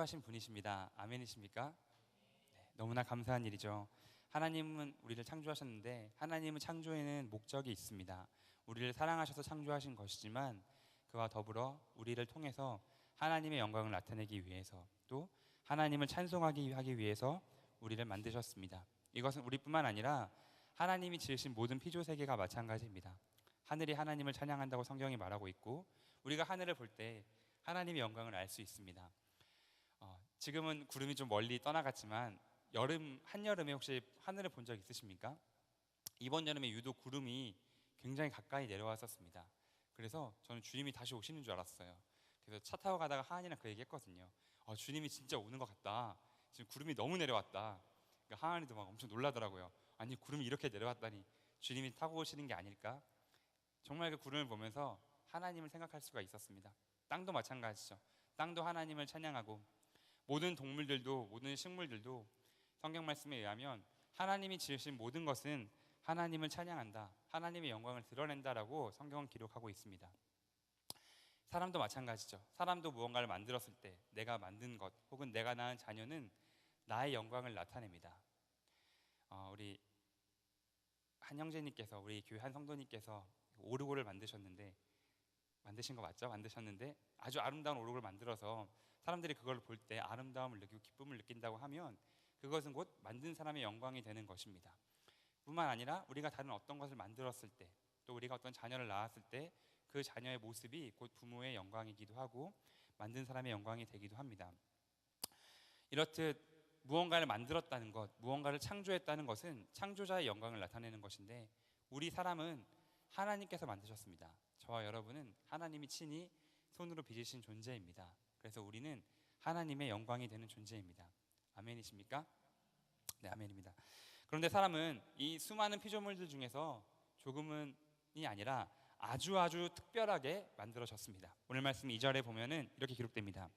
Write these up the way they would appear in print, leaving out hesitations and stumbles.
창조하신 분이십니다. 아멘이십니까? 네, 너무나 감사한 일이죠. 하나님은 우리를 창조하셨는데 하나님은 창조에는 목적이 있습니다. 우리를 사랑하셔서 창조하신 것이지만 그와 더불어 우리를 통해서 하나님의 영광을 나타내기 위해서 또 하나님을 찬송하기 위해서 우리를 만드셨습니다. 이것은 우리뿐만 아니라 하나님이 지으신 모든 피조 세계가 마찬가지입니다. 하늘이 하나님을 찬양한다고 성경이 말하고 있고 우리가 하늘을 볼 때 하나님의 영광을 알 수 있습니다. 지금은 구름이 좀 멀리 떠나갔지만 한여름에 혹시 하늘을 본 적 있으십니까? 이번 여름에 유독 구름이 굉장히 가까이 내려왔었습니다. 그래서 저는 주님이 다시 오시는 줄 알았어요. 그래서 차 타고 가다가 하한이랑 그 얘기 했거든요. 주님이 진짜 오는 것 같다. 지금 구름이 너무 내려왔다. 그러니까 하한이도 막 엄청 놀라더라고요. 아니 구름이 이렇게 내려왔다니 주님이 타고 오시는 게 아닐까? 정말 그 구름을 보면서 하나님을 생각할 수가 있었습니다. 땅도 마찬가지죠. 땅도 하나님을 찬양하고 모든 동물들도 모든 식물들도 성경 말씀에 의하면 하나님이 지으신 모든 것은 하나님을 찬양한다, 하나님의 영광을 드러낸다라고 성경은 기록하고 있습니다. 사람도 마찬가지죠. 사람도 무언가를 만들었을 때 내가 만든 것 혹은 내가 낳은 자녀는 나의 영광을 나타냅니다. 우리 한 형제님께서 우리 교회 한 성도님께서 오르골을 만드신 거 맞죠? 만드셨는데 아주 아름다운 오르골을 만들어서 사람들이 그걸 볼 때 아름다움을 느끼고 기쁨을 느낀다고 하면 그것은 곧 만든 사람의 영광이 되는 것입니다. 뿐만 아니라 우리가 다른 어떤 것을 만들었을 때 또 우리가 어떤 자녀를 낳았을 때 그 자녀의 모습이 곧 부모의 영광이기도 하고 만든 사람의 영광이 되기도 합니다. 이렇듯 무언가를 만들었다는 것, 무언가를 창조했다는 것은 창조자의 영광을 나타내는 것인데 우리 사람은 하나님께서 만드셨습니다. 저와 여러분은 하나님이 친히 손으로 빚으신 존재입니다. 그래서 우리는 하나님의 영광이 되는 존재입니다. 아멘이십니까? 네, 아멘입니다. 그런데 사람은 이 수많은 피조물들 중에서 조금은이 아니라 아주 특별하게 만들어졌습니다. 오늘 말씀 2절에 보면은 이렇게 기록됩니다.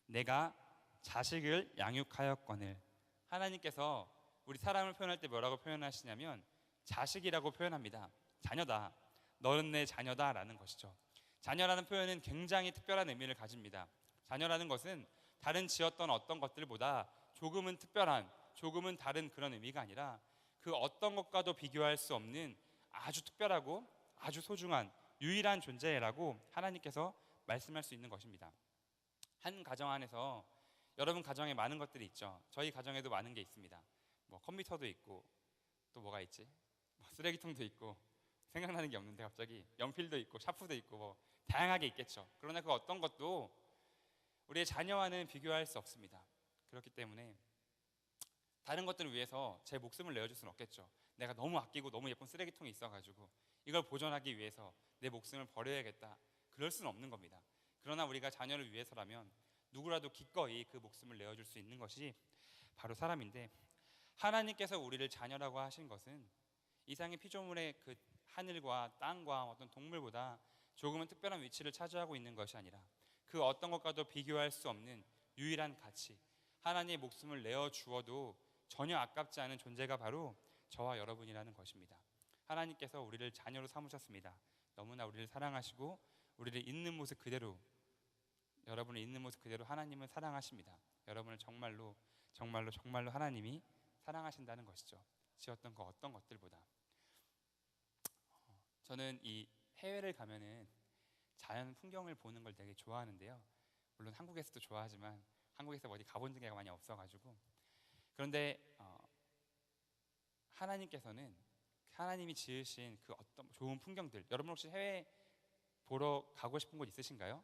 내가 자식을 양육하였거늘. 하나님께서 우리 사람을 표현할 때 뭐라고 표현하시냐면 자식이라고 표현합니다. 자녀다. 너는 내 자녀다 라는 것이죠. 자녀라는 표현은 굉장히 특별한 의미를 가집니다. 자녀라는 것은 다른 지었던 어떤 것들보다 조금은 특별한, 조금은 다른 그런 의미가 아니라 그 어떤 것과도 비교할 수 없는 아주 특별하고 아주 소중한 유일한 존재라고 하나님께서 말씀할 수 있는 것입니다. 한 가정 안에서 여러분 가정에 많은 것들이 있죠. 저희 가정에도 많은 게 있습니다. 뭐 컴퓨터도 있고 또 뭐가 있지? 쓰레기통도 있고 생각나는 게 없는데 갑자기 연필도 있고 샤프도 있고 뭐 다양하게 있겠죠. 그러나 그 어떤 것도 우리의 자녀와는 비교할 수 없습니다. 그렇기 때문에 다른 것들을 위해서 제 목숨을 내어줄 수는 없겠죠. 내가 너무 아끼고 너무 예쁜 쓰레기통이 있어가지고 이걸 보존하기 위해서 내 목숨을 버려야겠다, 그럴 수는 없는 겁니다. 그러나 우리가 자녀를 위해서라면 누구라도 기꺼이 그 목숨을 내어줄 수 있는 것이 바로 사람인데 하나님께서 우리를 자녀라고 하신 것은 이상의 피조물의 그 하늘과 땅과 어떤 동물보다 조금은 특별한 위치를 차지하고 있는 것이 아니라 그 어떤 것과도 비교할 수 없는 유일한 가치, 하나님의 목숨을 내어 주어도 전혀 아깝지 않은 존재가 바로 저와 여러분이라는 것입니다. 하나님께서 우리를 자녀로 삼으셨습니다. 너무나 우리를 사랑하시고 우리를 있는 모습 그대로, 여러분을 있는 모습 그대로 하나님은 사랑하십니다. 여러분을 정말로 하나님이 사랑하신다는 것이죠. 지었던 그 어떤 것들보다. 저는 이 해외를 가면은 자연 풍경을 보는 걸 되게 좋아하는데요. 물론 한국에서도 좋아하지만 한국에서 어디 가본 적이 많이 없어가지고. 그런데 하나님이 지으신 그 어떤 좋은 풍경들, 여러분 혹시 해외 보러 가고 싶은 곳 있으신가요?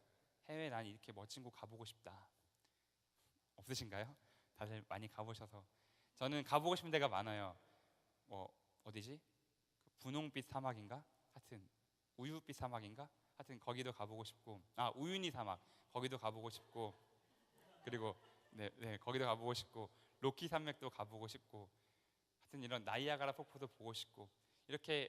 해외 난 이렇게 멋진 곳 가보고 싶다 없으신가요? 다들 많이 가보셔서. 저는 가보고 싶은 데가 많아요. 어디지? 그 분홍빛 사막인가? 하여튼 우유빛 사막인가? 하여튼 거기도 가보고 싶고, 우유니 사막 거기도 가보고 싶고, 그리고 거기도 가보고 싶고, 로키 산맥도 가보고 싶고, 하여튼 이런 나이아가라 폭포도 보고 싶고, 이렇게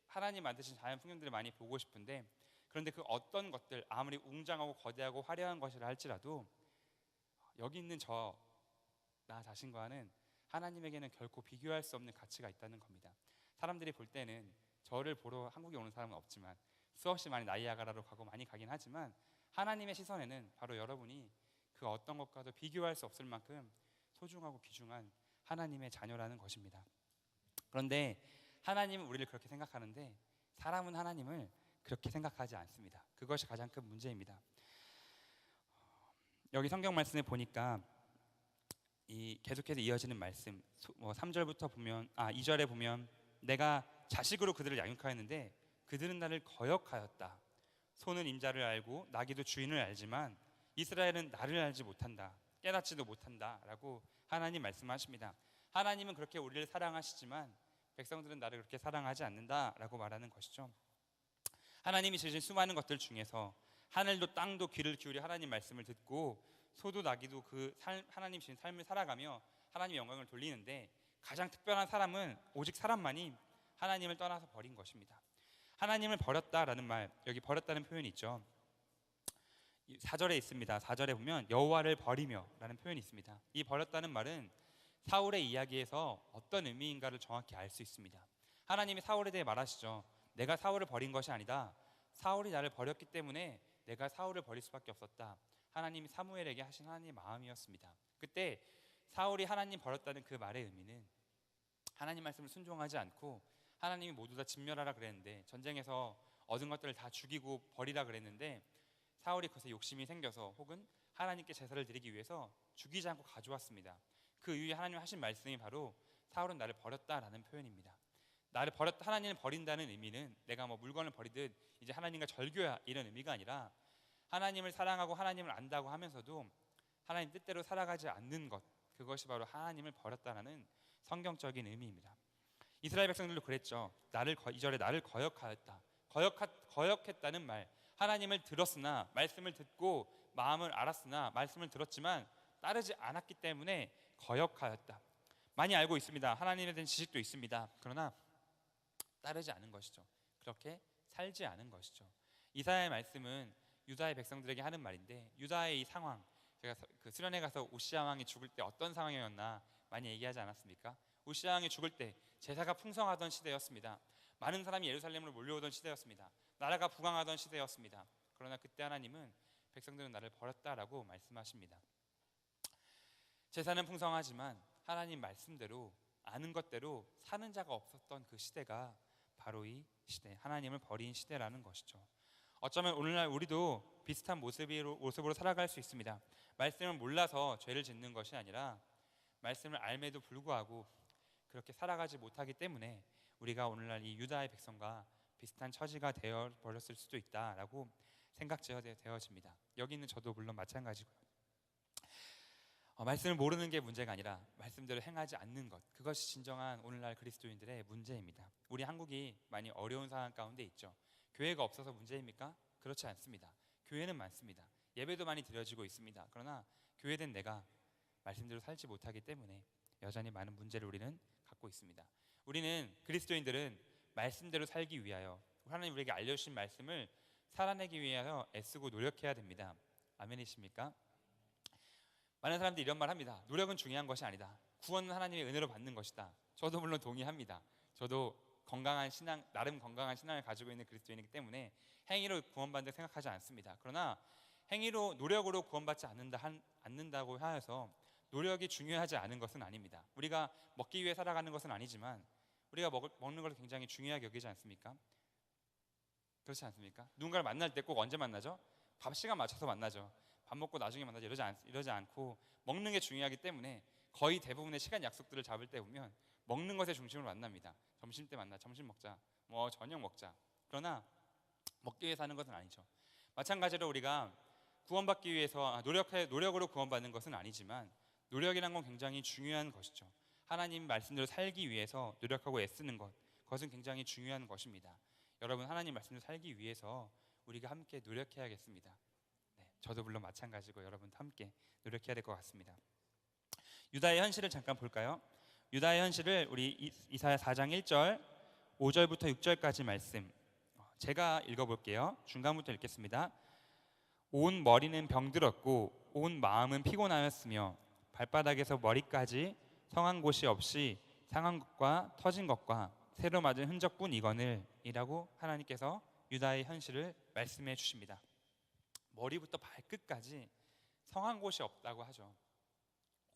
하나님 만드신 자연 풍경들을 많이 보고 싶은데, 그런데 그 어떤 것들 아무리 웅장하고 거대하고 화려한 것이라 할지라도 여기 있는 나 자신과는 하나님에게는 결코 비교할 수 없는 가치가 있다는 겁니다. 사람들이 볼 때는 저를 보러 한국에 오는 사람은 없지만 수없이 많이 나이아가라로 가고 많이 가긴 하지만 하나님의 시선에는 바로 여러분이 그 어떤 것과도 비교할 수 없을 만큼 소중하고 귀중한 하나님의 자녀라는 것입니다. 그런데 하나님은 우리를 그렇게 생각하는데 사람은 하나님을 그렇게 생각하지 않습니다. 그것이 가장 큰 문제입니다. 여기 성경 말씀에 보니까 이 계속해서 이어지는 말씀 3절부터 보면 2절에 보면 내가 자식으로 그들을 양육하였는데 그들은 나를 거역하였다. 소는 임자를 알고 나귀도 주인을 알지만 이스라엘은 나를 알지 못한다. 깨닫지도 못한다 라고 하나님 말씀하십니다. 하나님은 그렇게 우리를 사랑하시지만 백성들은 나를 그렇게 사랑하지 않는다 라고 말하는 것이죠. 하나님이 지으신 수많은 것들 중에서 하늘도 땅도 귀를 기울여 하나님 말씀을 듣고 소도 나귀도 하나님 주신 삶을 살아가며 하나님의 영광을 돌리는데 가장 특별한 사람은 오직 사람만이 하나님을 떠나서 버린 것입니다. 하나님을 버렸다라는 말, 여기 버렸다는 표현이 있죠. 4절에 있습니다. 4절에 보면 여호와를 버리며 라는 표현이 있습니다. 이 버렸다는 말은 사울의 이야기에서 어떤 의미인가를 정확히 알 수 있습니다. 하나님이 사울에 대해 말하시죠. 내가 사울을 버린 것이 아니다. 사울이 나를 버렸기 때문에 내가 사울을 버릴 수밖에 없었다. 하나님이 사무엘에게 하신 하나님의 마음이었습니다. 그때 사울이 하나님 버렸다는 그 말의 의미는 하나님 말씀을 순종하지 않고 하나님이 모두 다 진멸하라 그랬는데 전쟁에서 얻은 것들을 다 죽이고 버리라 그랬는데 사울이 그것에 욕심이 생겨서 혹은 하나님께 제사를 드리기 위해서 죽이지 않고 가져왔습니다. 그 이후에 하나님 하신 말씀이 바로 사울은 나를 버렸다라는 표현입니다. 나를 버렸다, 하나님을 버린다는 의미는 내가 뭐 물건을 버리듯 이제 하나님과 절교야 이런 의미가 아니라 하나님을 사랑하고 하나님을 안다고 하면서도 하나님 뜻대로 살아가지 않는 것, 그것이 바로 하나님을 버렸다라는 성경적인 의미입니다. 이스라엘 백성들도 그랬죠. 2절에 나를 거역하였다. 거역했다는 말, 하나님을 들었으나 말씀을 듣고 마음을 알았으나 말씀을 들었지만 따르지 않았기 때문에 거역하였다. 많이 알고 있습니다. 하나님에 대한 지식도 있습니다. 그러나 따르지 않은 것이죠. 그렇게 살지 않은 것이죠. 이사야의 말씀은 유다의 백성들에게 하는 말인데 유다의 이 상황, 제가 그 수련회 가서 우시아 왕이 죽을 때 어떤 상황이었나 많이 얘기하지 않았습니까? 우시아 왕이 죽을 때 제사가 풍성하던 시대였습니다. 많은 사람이 예루살렘으로 몰려오던 시대였습니다. 나라가 부강하던 시대였습니다. 그러나 그때 하나님은 백성들은 나를 버렸다라고 말씀하십니다. 제사는 풍성하지만 하나님 말씀대로 아는 것대로 사는 자가 없었던 그 시대가 바로 이 시대, 하나님을 버린 시대라는 것이죠. 어쩌면 오늘날 우리도 비슷한 모습으로 살아갈 수 있습니다. 말씀을 몰라서 죄를 짓는 것이 아니라 말씀을 알매도 불구하고 그렇게 살아가지 못하기 때문에 우리가 오늘날 이 유다의 백성과 비슷한 처지가 되어 버렸을 수도 있다라고 생각되어집니다. 여기 있는 저도 물론 마찬가지고요. 말씀을 모르는 게 문제가 아니라 말씀대로 행하지 않는 것, 그것이 진정한 오늘날 그리스도인들의 문제입니다. 우리 한국이 많이 어려운 상황 가운데 있죠. 교회가 없어서 문제입니까? 그렇지 않습니다. 교회는 많습니다. 예배도 많이 드려지고 있습니다. 그러나 교회된 내가 말씀대로 살지 못하기 때문에 여전히 많은 문제를 우리는 갖고 있습니다. 우리는 그리스도인들은 말씀대로 살기 위하여 하나님 우리에게 알려주신 말씀을 살아내기 위하여 애쓰고 노력해야 됩니다. 아멘이십니까? 많은 사람들이 이런 말 합니다. 노력은 중요한 것이 아니다. 구원은 하나님의 은혜로 받는 것이다. 저도 물론 동의합니다. 저도 건강한 신앙, 나름 건강한 신앙을 가지고 있는 그리스도인이기 때문에 행위로 구원받는다 생각하지 않습니다. 그러나 행위로 노력으로 구원받지 않는다고 하여서 노력이 중요하지 않은 것은 아닙니다. 우리가 먹기 위해 살아가는 것은 아니지만 우리가 먹는 것을 굉장히 중요하게 여기지 않습니까? 그렇지 않습니까? 누군가를 만날 때 꼭 언제 만나죠? 밥 시간 맞춰서 만나죠. 밥 먹고 나중에 만나죠. 이러지 않고 먹는 게 중요하기 때문에 거의 대부분의 시간 약속들을 잡을 때 보면 먹는 것의 중심으로 만납니다. 점심 때 만나, 점심 먹자, 뭐 저녁 먹자. 그러나 먹기 위해 사는 것은 아니죠. 마찬가지로 우리가 구원받기 위해서 노력으로 구원받는 것은 아니지만 노력이란 건 굉장히 중요한 것이죠. 하나님 말씀대로 살기 위해서 노력하고 애쓰는 것, 그것은 굉장히 중요한 것입니다. 여러분, 하나님 말씀대로 살기 위해서 우리가 함께 노력해야겠습니다. 네, 저도 물론 마찬가지고 여러분도 함께 노력해야 될 것 같습니다. 유다의 현실을 잠깐 볼까요? 유다의 현실을 우리 이사야 4장 1절 5절부터 6절까지 말씀 제가 읽어볼게요. 중간부터 읽겠습니다. 온 머리는 병들었고 온 마음은 피곤하였으며 발바닥에서 머리까지 성한 곳이 없이 상한 것과 터진 것과 새로 맞은 흔적뿐 이거늘 이라고 하나님께서 유다의 현실을 말씀해 주십니다. 머리부터 발끝까지 성한 곳이 없다고 하죠.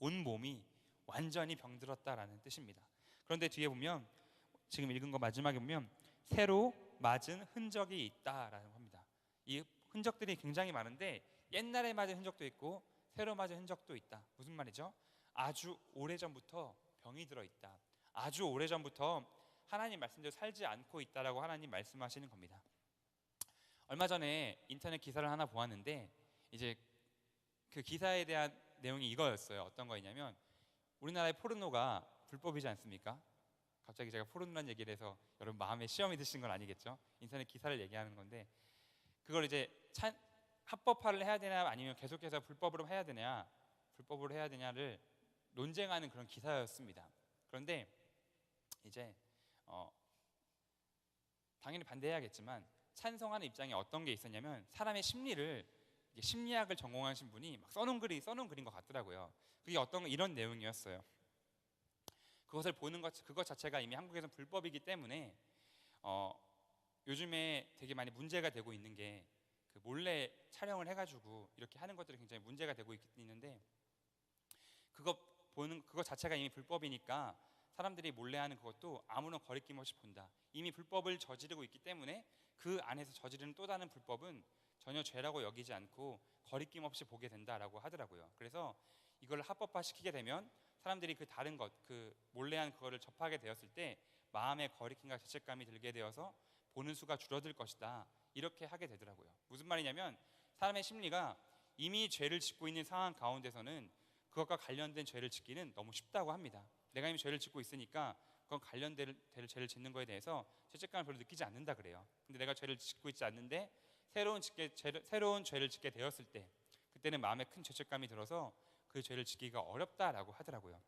온 몸이 완전히 병들었다라는 뜻입니다. 그런데 뒤에 보면 지금 읽은 거 마지막에 보면 새로 맞은 흔적이 있다라는 겁니다. 이 흔적들이 굉장히 많은데 옛날에 맞은 흔적도 있고 새로 맞은 흔적도 있다. 무슨 말이죠? 아주 오래전부터 병이 들어있다. 아주 오래전부터 하나님 말씀대로 살지 않고 있다라고 하나님 말씀하시는 겁니다. 얼마 전에 인터넷 기사를 하나 보았는데 이제 그 기사에 대한 내용이 이거였어요. 어떤 거였냐면 우리나라의 포르노가 불법이지 않습니까? 갑자기 제가 포르노란 얘기를 해서 여러분 마음에 시험이 드신 건 아니겠죠? 인터넷 기사를 얘기하는 건데 그걸 이제 합법화를 해야 되냐 아니면 계속해서 불법으로 해야 되냐를 논쟁하는 그런 기사였습니다. 그런데 이제 당연히 반대해야겠지만 찬성하는 입장에 어떤 게 있었냐면 사람의 심리학을 전공하신 분이 막 써놓은 글인 것 같더라고요. 그게 이런 내용이었어요. 그것을 보는 그것 자체가 이미 한국에서는 불법이기 때문에 요즘에 되게 많이 문제가 되고 있는 게 그 몰래 촬영을 해가지고 이렇게 하는 것들이 굉장히 문제가 되고 있는데 그것 자체가 이미 불법이니까 사람들이 몰래 하는 그것도 아무런 거리낌 없이 본다. 이미 불법을 저지르고 있기 때문에 그 안에서 저지르는 또 다른 불법은 전혀 죄라고 여기지 않고 거리낌 없이 보게 된다라고 하더라고요. 그래서 이걸 합법화시키게 되면 사람들이 그 다른 것, 그 몰래한 그거를 접하게 되었을 때 마음의 거리낌과 죄책감이 들게 되어서 보는 수가 줄어들 것이다. 이렇게 하게 되더라고요. 무슨 말이냐면 사람의 심리가 이미 죄를 짓고 있는 상황 가운데서는 그것과 관련된 죄를 짓기는 너무 쉽다고 합니다. 내가 이미 죄를 짓고 있으니까 그건 관련된 죄를 짓는 거에 대해서 죄책감을 별로 느끼지 않는다 그래요. 근데 내가 죄를 짓고 있지 않는데 새로운 죄를 짓게 되었을 때 그때는 마음에 큰 죄책감이 들어서 그 죄를 짓기가 어렵다라고 하더라고요.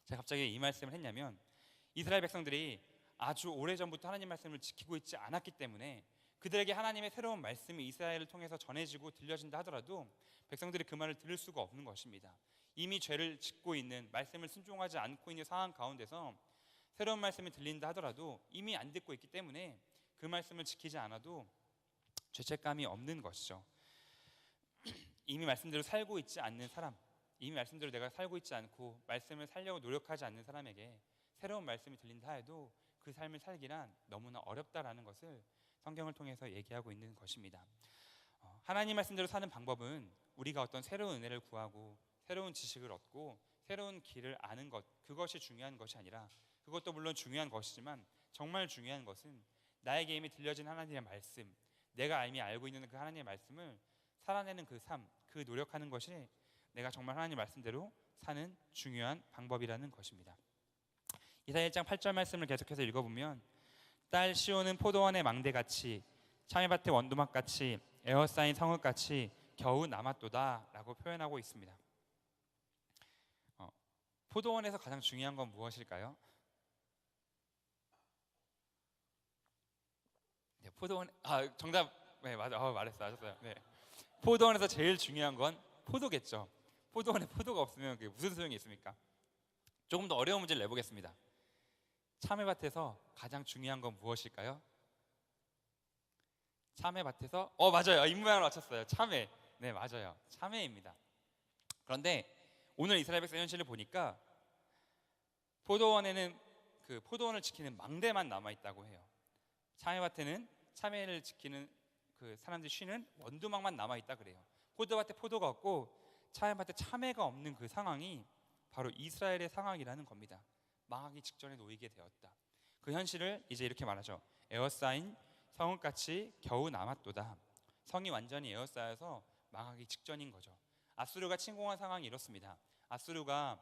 제가 갑자기 이 말씀을 했냐면 이스라엘 백성들이 아주 오래전부터 하나님 말씀을 지키고 있지 않았기 때문에 그들에게 하나님의 새로운 말씀이 이스라엘을 통해서 전해지고 들려진다 하더라도 백성들이 그 말을 들을 수가 없는 것입니다. 이미 죄를 짓고 있는 말씀을 순종하지 않고 있는 상황 가운데서 새로운 말씀이 들린다 하더라도 이미 안 듣고 있기 때문에 그 말씀을 지키지 않아도 죄책감이 없는 것이죠. 이미 말씀대로 살고 있지 않는 사람, 이미 말씀대로 내가 살고 있지 않고 말씀을 살려고 노력하지 않는 사람에게 새로운 말씀이 들린다 해도 그 삶을 살기란 너무나 어렵다라는 것을 성경을 통해서 얘기하고 있는 것입니다. 하나님 말씀대로 사는 방법은 우리가 어떤 새로운 은혜를 구하고 새로운 지식을 얻고 새로운 길을 아는 것, 그것이 중요한 것이 아니라 그것도 물론 중요한 것이지만 정말 중요한 것은 나에게 이미 들려진 하나님의 말씀, 내가 이미 알고 있는 그 하나님의 말씀을 살아내는 그 삶, 그 노력하는 것이 내가 정말 하나님 말씀대로 사는 중요한 방법이라는 것입니다. 이사야 1장 8절 말씀을 계속해서 읽어보면 딸 시온은 포도원의 망대같이 참외밭의 원두막같이 에워싸인 성읍같이 겨우 남았도다 라고 표현하고 있습니다. 포도원에서 가장 중요한 건 무엇일까요? 네, 포도원 정답 네 맞아 말했어요. 네. 포도원에서 제일 중요한 건 포도겠죠. 포도원에 포도가 없으면 그게 무슨 소용이 있습니까? 조금 더 어려운 문제를 내보겠습니다. 참외밭에서 가장 중요한 건 무엇일까요? 참외밭에서 맞아요. 입 모양을 맞췄어요. 참외. 네 맞아요. 참외입니다. 그런데 오늘 이스라엘 백성 현실을 보니까 포도원에는 그 포도원을 지키는 망대만 남아 있다고 해요. 참외밭에는 참외를 지키는 그 사람들이 쉬는 원두막만 남아 있다 그래요. 포도밭에 포도가 없고 참외밭에 참외가 없는 그 상황이 바로 이스라엘의 상황이라는 겁니다. 망하기 직전에 놓이게 되었다. 그 현실을 이제 이렇게 말하죠. 에워싸인 성읍같이 겨우 남았도다. 성이 완전히 에워싸여서 망하기 직전인 거죠. 아수르가 침공한 상황이 이렇습니다. 아수르가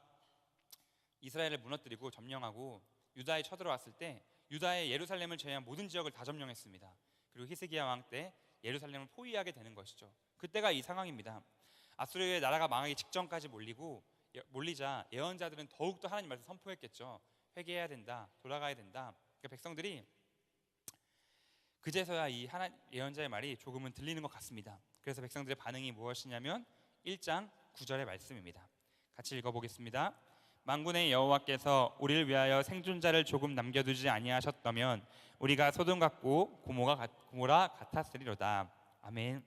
이스라엘을 무너뜨리고 점령하고 유다에 쳐들어왔을 때 유다의 예루살렘을 제외한 모든 지역을 다 점령했습니다. 그리고 히스기야 왕 때 예루살렘을 포위하게 되는 것이죠. 그때가 이 상황입니다. 아수르의 나라가 망하기 직전까지 몰리자 예언자들은 더욱더 하나님 말씀 선포했겠죠. 회개해야 된다, 돌아가야 된다. 그러니까 백성들이 그제서야 이 예언자의 말이 조금은 들리는 것 같습니다. 그래서 백성들의 반응이 무엇이냐면 1장 9절의 말씀입니다. 같이 읽어보겠습니다. 만군의 여호와께서 우리를 위하여 생존자를 조금 남겨두지 아니하셨다면 우리가 소돔 같고 고모라 같았으리로다. 아멘.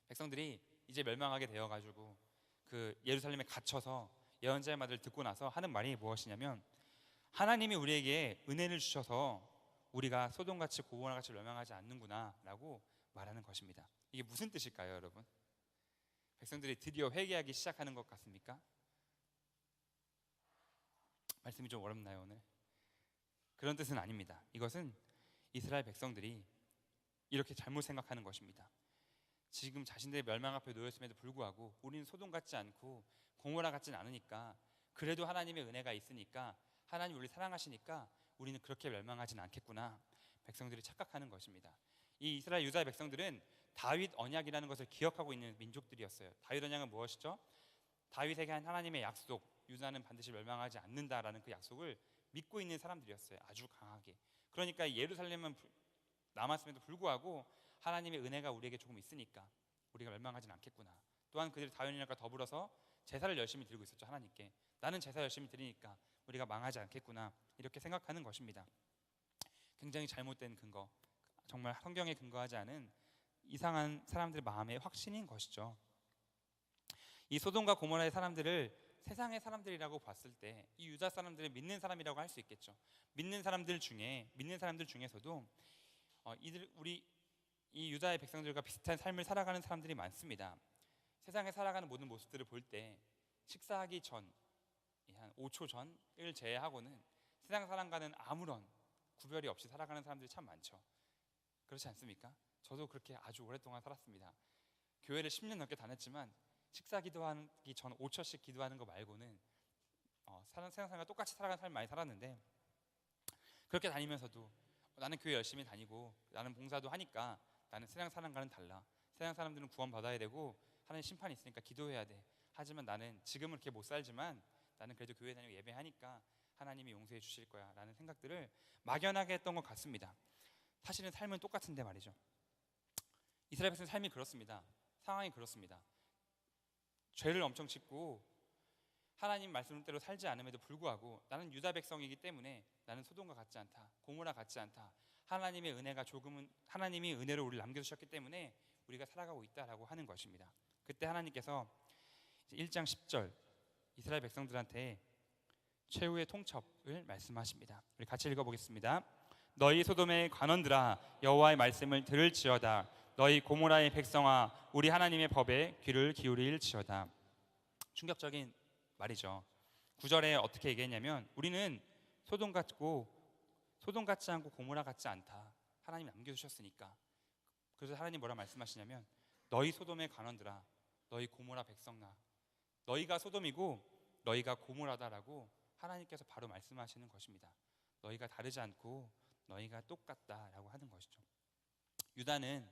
백성들이 이제 멸망하게 되어가지고 그 예루살렘에 갇혀서 예언자의 말을 듣고 나서 하는 말이 무엇이냐면, 하나님이 우리에게 은혜를 주셔서 우리가 소돔같이 고모라같이 멸망하지 않는구나 라고 말하는 것입니다. 이게 무슨 뜻일까요, 여러분? 백성들이 드디어 회개하기 시작하는 것 같습니까? 말씀이 좀 어렵나요, 오늘? 그런 뜻은 아닙니다. 이것은 이스라엘 백성들이 이렇게 잘못 생각하는 것입니다. 지금 자신들의 멸망 앞에 놓였음에도 불구하고 우리는 소돔 같지 않고 고모라 같지는 않으니까, 그래도 하나님의 은혜가 있으니까, 하나님 우리를 사랑하시니까 우리는 그렇게 멸망하진 않겠구나, 백성들이 착각하는 것입니다. 이 이스라엘 유다의 백성들은 다윗 언약이라는 것을 기억하고 있는 민족들이었어요. 다윗 언약은 무엇이죠? 다윗에게 한 하나님의 약속, 유다는 반드시 멸망하지 않는다라는 그 약속을 믿고 있는 사람들이었어요. 아주 강하게. 그러니까 예루살렘은 남았음에도 불구하고 하나님의 은혜가 우리에게 조금 있으니까 우리가 멸망하진 않겠구나. 또한 그들이 다윗과 더불어서 제사를 열심히 드리고 있었죠. 하나님께 나는 제사 열심히 드리니까 우리가 망하지 않겠구나, 이렇게 생각하는 것입니다. 굉장히 잘못된 근거, 정말 성경에 근거하지 않은 이상한 사람들의 마음의 확신인 것이죠. 이 소돔과 고모라의 사람들을 세상의 사람들이라고 봤을 때 이 유다 사람들을 믿는 사람이라고 할 수 있겠죠. 믿는 사람들 중에서도 우리 이 유다의 백성들과 비슷한 삶을 살아가는 사람들이 많습니다. 세상에 살아가는 모든 모습들을 볼 때 식사하기 전, 한 5초 전을 제외하고는 세상 사람과는 아무런 구별이 없이 살아가는 사람들이 참 많죠. 그렇지 않습니까? 저도 그렇게 아주 오랫동안 살았습니다. 교회를 10년 넘게 다녔지만 식사 기도하기 전 5초씩 기도하는 거 말고는 세상 사람과 똑같이 살아가는 삶을 많이 살았는데, 그렇게 다니면서도 나는 교회 열심히 다니고 나는 봉사도 하니까 나는 세상 사람과는 달라, 세상 사람들은 구원 받아야 되고 하나님 심판이 있으니까 기도해야 돼, 하지만 나는 지금은 그렇게 못 살지만 나는 그래도 교회 다니고 예배하니까 하나님이 용서해 주실 거야 라는 생각들을 막연하게 했던 것 같습니다. 사실은 삶은 똑같은데 말이죠. 이스라엘 백성의 삶이 그렇습니다. 상황이 그렇습니다. 죄를 엄청 짓고 하나님 말씀대로 살지 않음에도 불구하고 나는 유다 백성이기 때문에 나는 소돔과 같지 않다, 고모라 같지 않다, 하나님의 은혜가 조금은, 하나님이 은혜를 우리를 남겨주셨기 때문에 우리가 살아가고 있다라고 하는 것입니다. 그때 하나님께서 1장 10절 이스라엘 백성들한테 최후의 통첩을 말씀하십니다. 우리 같이 읽어보겠습니다. 너희 소돔의 관원들아 여호와의 말씀을 들을지어다. 너희 고모라의 백성아 우리 하나님의 법에 귀를 기울일지어다. 충격적인 말이죠. 9절에 어떻게 얘기했냐면, 우리는 소돔 같지 않고 고모라 같지 않다, 하나님 남겨주셨으니까. 그래서 하나님 뭐라 말씀하시냐면, 너희 소돔의 관원들아 너희 고모라 백성아, 너희가 소돔이고 너희가 고모라다라고 하나님께서 바로 말씀하시는 것입니다. 너희가 다르지 않고 너희가 똑같다라고 하는 것이죠. 유다는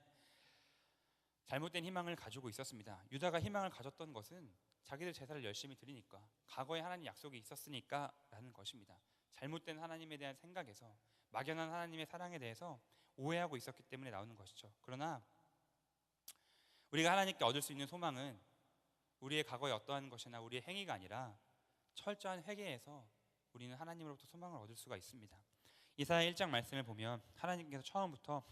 잘못된 희망을 가지고 있었습니다. 유다가 희망을 가졌던 것은 자기들 제사를 열심히 드리니까, 과거에 하나님 약속이 있었으니까 라는 것입니다. 잘못된 하나님에 대한 생각에서, 막연한 하나님의 사랑에 대해서 오해하고 있었기 때문에 나오는 것이죠. 그러나 우리가 하나님께 얻을 수 있는 소망은 우리의 과거에 어떠한 것이나 우리의 행위가 아니라 철저한 회개에서 우리는 하나님으로부터 소망을 얻을 수가 있습니다. 이사야 1장 말씀을 보면 하나님께서 처음부터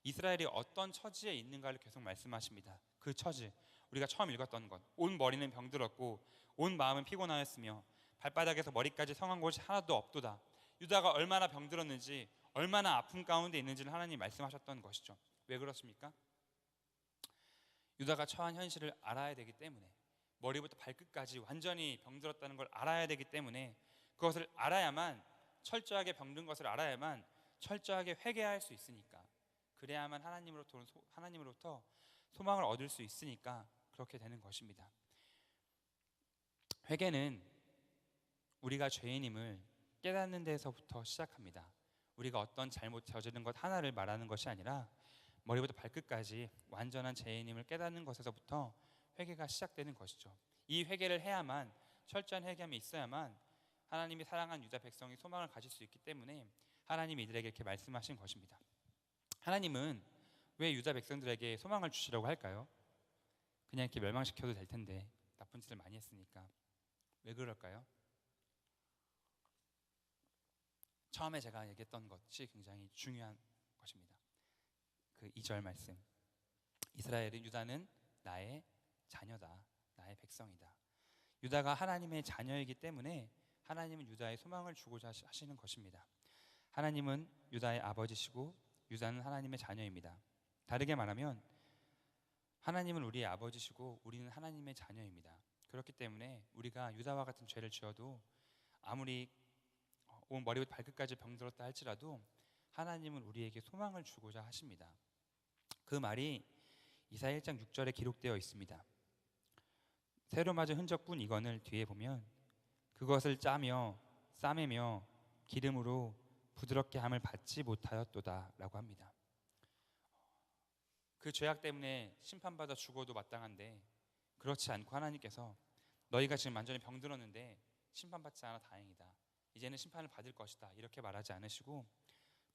이스라엘이 어떤 처지에 있는가를 계속 말씀하십니다. 그 처지, 우리가 처음 읽었던 것, 온 머리는 병들었고 온 마음은 피곤하였으며 발바닥에서 머리까지 성한 곳이 하나도 없도다. 유다가 얼마나 병들었는지, 얼마나 아픔 가운데 있는지를 하나님 말씀하셨던 것이죠. 왜 그렇습니까? 유다가 처한 현실을 알아야 되기 때문에, 머리부터 발끝까지 완전히 병들었다는 걸 알아야 되기 때문에, 그것을 알아야만, 철저하게 병든 것을 알아야만 철저하게 회개할 수 있으니까, 그래야만 하나님으로부터 소망을 얻을 수 있으니까 그렇게 되는 것입니다. 회개는 우리가 죄인임을 깨닫는 데서부터 시작합니다. 우리가 어떤 잘못 저지른 것 하나를 말하는 것이 아니라 머리부터 발끝까지 완전한 죄인임을 깨닫는 것에서부터 회개가 시작되는 것이죠. 이 회개를 해야만, 철저한 회개함이 있어야만 하나님이 사랑한 유다 백성이 소망을 가질 수 있기 때문에 하나님이 이들에게 이렇게 말씀하신 것입니다. 하나님은 왜 유다 백성들에게 소망을 주시려고 할까요? 그냥 이렇게 멸망시켜도 될 텐데, 나쁜 짓을 많이 했으니까. 왜 그럴까요? 처음에 제가 얘기했던 것이 굉장히 중요한 것입니다. 그 2절 말씀, 이스라엘은, 유다는 나의 자녀다, 나의 백성이다. 유다가 하나님의 자녀이기 때문에 하나님은 유다의 소망을 주고자 하시는 것입니다. 하나님은 유다의 아버지시고 유다는 하나님의 자녀입니다. 다르게 말하면 하나님은 우리의 아버지시고 우리는 하나님의 자녀입니다. 그렇기 때문에 우리가 유다와 같은 죄를 지어도 아무리 온 머리부터 발끝까지 병들었다 할지라도 하나님은 우리에게 소망을 주고자 하십니다. 그 말이 이사야 1장 6절에 기록되어 있습니다. 새로 맞은 흔적뿐 이건을 뒤에 보면 그것을 짜며 싸매며 기름으로 부드럽게 함을 받지 못하였도다 라고 합니다. 그 죄악 때문에 심판받아 죽어도 마땅한데 그렇지 않고 하나님께서 너희가 지금 완전히 병들었는데 심판받지 않아 다행이다, 이제는 심판을 받을 것이다, 이렇게 말하지 않으시고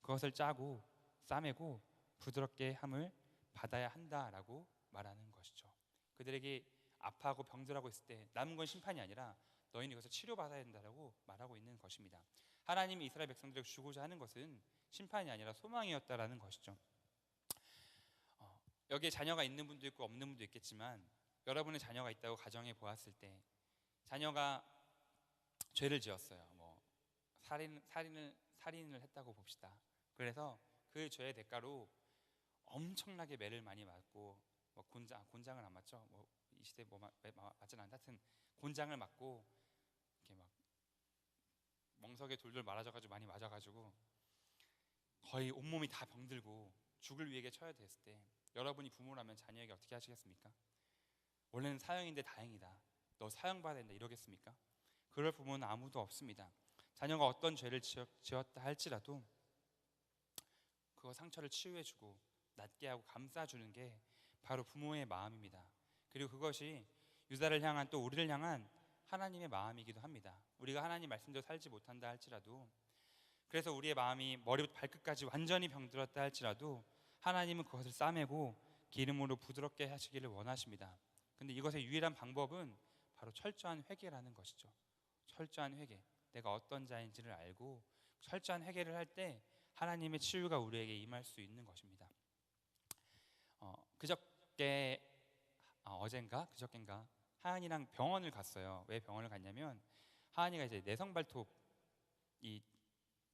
그것을 짜고 싸매고 부드럽게 함을 받아야 한다라고 말하는 것이죠. 그들에게 아파하고 병들하고 있을 때 남은 건 심판이 아니라 너희는 이것을 치료받아야 된다라고 말하고 있는 것입니다. 하나님이 이스라엘 백성들에게 주고자 하는 것은 심판이 아니라 소망이었다라는 것이죠. 여기에 자녀가 있는 분도 있고 없는 분도 있겠지만 여러분의 자녀가 있다고 가정해 보았을 때 자녀가 죄를 지었어요. 살인을 했다고 봅시다. 그래서 그 죄의 대가로 엄청나게 매를 많이 맞고 곤장을 안 맞죠? 이 시대에 맞지는 않는데 하여튼 곤장을 맞고 이렇게 막 멍석에 돌돌 말아져가지고 많이 맞아가지고 거의 온몸이 다 병들고 죽을 위기에 처해 됐을 때 여러분이 부모라면 자녀에게 어떻게 하시겠습니까? 원래는 사형인데 다행이다, 너 사형받아야 된다, 이러겠습니까? 그럴 부모는 아무도 없습니다. 자녀가 어떤 죄를 지었다 할지라도 그 상처를 치유해주고 낫게 하고 감싸주는 게 바로 부모의 마음입니다. 그리고 그것이 유다를 향한 또 우리를 향한 하나님의 마음이기도 합니다. 우리가 하나님 말씀대로 살지 못한다 할지라도, 그래서 우리의 마음이 머리부터 발끝까지 완전히 병들었다 할지라도 하나님은 그것을 싸매고 기름으로 부드럽게 하시기를 원하십니다. 근데 이것의 유일한 방법은 바로 철저한 회개라는 것이죠. 철저한 회개, 내가 어떤 자인지를 알고 철저한 회개를 할 때 하나님의 치유가 우리에게 임할 수 있는 것입니다. 그저께인가 하은이랑 병원을 갔어요. 왜 병원을 갔냐면 하은이가 이제 내성 발톱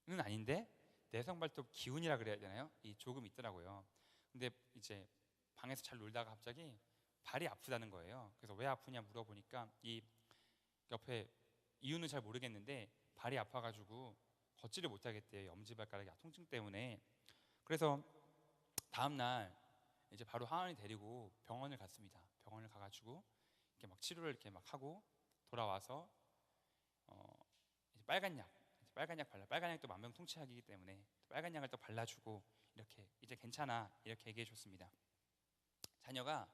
는 아닌데 내성 발톱 기운이라 그래야 되나요? 조금 있더라고요. 근데 이제 방에서 잘 놀다가 갑자기 발이 아프다는 거예요. 그래서 왜 아프냐 물어보니까 이 옆에 이유는 잘 모르겠는데 발이 아파가지고 걷지를 못하겠대요. 엄지발가락이 통증 때문에. 그래서 다음날 이제 바로 하은이 데리고 병원을 갔습니다. 병원을 가가지고 이렇게 막 치료를 이렇게 막 하고 돌아와서 이제 빨간 약 발라. 빨간 약도 만병통치약이기 때문에 빨간 약을 또 발라주고 이렇게 이제 괜찮아 이렇게 얘기해 줬습니다. 자녀가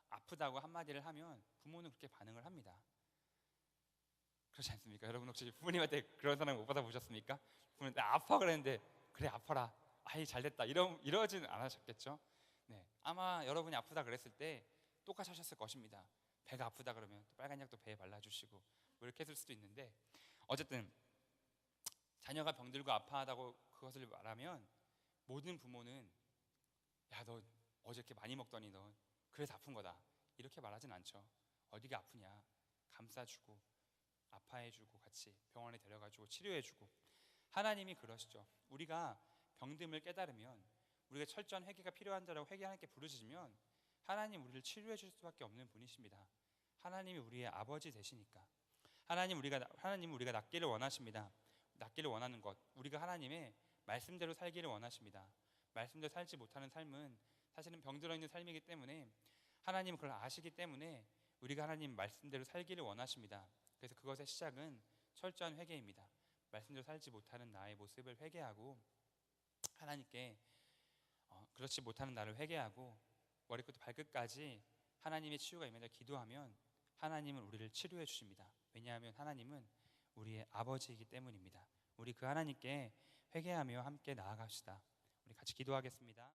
아프다고 한마디를 하면 부모는 그렇게 반응을 합니다. 그렇지 않습니까? 여러분 혹시 부모님한테 그런 사람 못 받아보셨습니까? 부모님 나 아파 그랬는데 그래 아파라, 아이 잘됐다 이러진 않으셨겠죠? 네, 아마 여러분이 아프다 그랬을 때 똑같이 하셨을 것입니다. 배가 아프다 그러면 또 빨간 약도 배에 발라주시고 뭐 이렇게 했을 수도 있는데, 어쨌든 자녀가 병들고 아파하다고 그것을 말하면 모든 부모는 야 너 어제 이렇게 많이 먹더니 너 그래서 아픈 거다 이렇게 말하진 않죠. 어디가 아프냐 감싸주고 아파해주고 같이 병원에 데려가주고 치료해주고. 하나님이 그러시죠. 우리가 병듦을 깨달으면, 우리가 철저한 회개가 필요한다라고 하나님께 부르짖으면 하나님 우리를 치료해 줄 수밖에 없는 분이십니다. 하나님이 우리의 아버지 되시니까. 하나님은 우리가 낫기를 원하십니다. 낫기를 원하는 것, 우리가 하나님의 말씀대로 살기를 원하십니다. 말씀대로 살지 못하는 삶은 사실은 병들어 있는 삶이기 때문에 하나님은 그걸 아시기 때문에 우리가 하나님 말씀대로 살기를 원하십니다. 그래서 그것의 시작은 철저한 회개입니다. 말씀대로 살지 못하는 나의 모습을 회개하고 하나님께 그렇지 못하는 나를 회개하고 머리부터 발끝까지 하나님의 치유가 임하려 기도하면 하나님은 우리를 치료해 주십니다. 왜냐하면 하나님은 우리의 아버지이기 때문입니다. 우리 그 하나님께 회개하며 함께 나아갑시다. 우리 같이 기도하겠습니다.